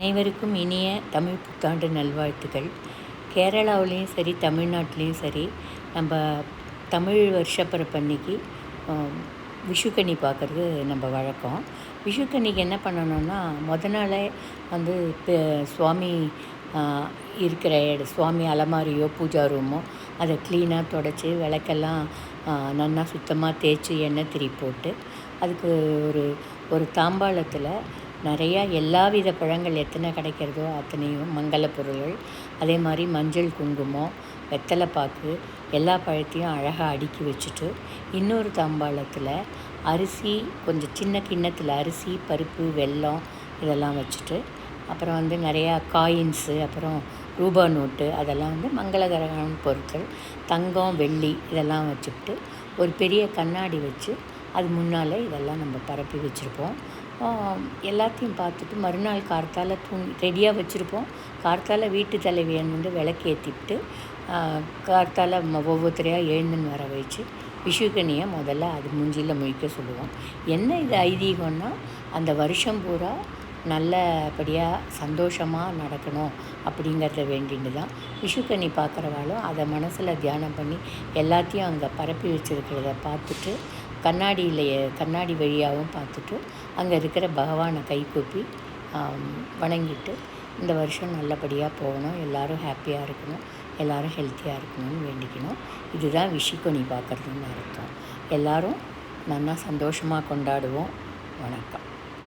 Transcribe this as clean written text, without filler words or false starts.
அனைவருக்கும் இனிய தமிழ் புத்தாண்டு நல்வாழ்த்துக்கள். கேரளாவிலையும் சரி, தமிழ்நாட்டிலையும் சரி, நம்ம தமிழ் வருஷப்பிறப்பு அன்னைக்கு விஷுக்கனி பார்க்குறது நம்ம வழக்கம். விஷுக்கன்னிக்கு என்ன பண்ணணும்னா, நாளே வந்து சுவாமி இருக்கிற சுவாமி அலமாரியோ பூஜா ரூமோ அதை க்ளீனாக தொடச்சி விளக்கெல்லாம் நல்லா சுத்தமாக தேய்ச்சி எண்ணெய் திரி போட்டு, அதுக்கு ஒரு ஒரு தாம்பாளத்தில் நிறையா எல்லா வித பழங்கள் எத்தனை கிடைக்கிறதோ அத்தனையும் மங்கள பொருள்கள், அதே மாதிரி மஞ்சள் குங்குமம், வெத்தலைப்பாக்கு எல்லா பழத்தையும் அழகாக அடுக்கி வச்சுட்டு, இன்னொரு தாம்பாளத்தில் அரிசி, கொஞ்சம் சின்ன கிண்ணத்தில் அரிசி, பருப்பு, வெல்லம் இதெல்லாம் வச்சுட்டு, அப்புறம் வந்து நிறையா காயின்ஸு, அப்புறம் ரூபா நோட்டு, அதெல்லாம் வந்து மங்களகரமான பொருட்கள், தங்கம், வெள்ளி இதெல்லாம் வச்சுக்கிட்டு ஒரு பெரிய கண்ணாடி வச்சு அது முன்னால் இதெல்லாம் நம்ம பரப்பி வச்சுருப்போம். எல்லாத்தையும் பார்த்துட்டு மறுநாள் கார்த்தால ரெடியாக வச்சுருப்போம். கார்த்தால வீட்டு தலைவியன் வந்து விளக்கேற்றிட்டு கார்த்தால ஒவ்வொருத்தரையாக எழுந்துன்னு வர வச்சு விஷுக்கனியை முதல்ல அது மூஞ்சியில் முழிக்க சொல்லுவோம். என்ன இது ஐதீகம்னா, அந்த வருஷம் பூரா நல்லபடியாக சந்தோஷமாக நடக்கணும் அப்படிங்கிறத வேண்டின்னு தான் விஷுக்கனி பார்க்குறவாலும் அதை மனசில் தியானம் பண்ணி எல்லாத்தையும் அங்கே பரப்பி வச்சுருக்கிறத பார்த்துட்டு, கண்ணாடி வழியாகவும் பார்த்துட்டு, அங்கே இருக்கிற பகவானை கைகூப்பி வணங்கிட்டு, இந்த வருஷம் நல்லபடியாக போகணும், எல்லோரும் ஹாப்பியாக இருக்கணும், எல்லோரும் ஹெல்த்தியாக இருக்கணும்னு வேண்டிக்கணும். இதுதான் விஷுக்கனி பார்க்குறதுன்னு அர்த்தம். எல்லோரும் நல்லா சந்தோஷமாக கொண்டாடுவோம். வணக்கம்.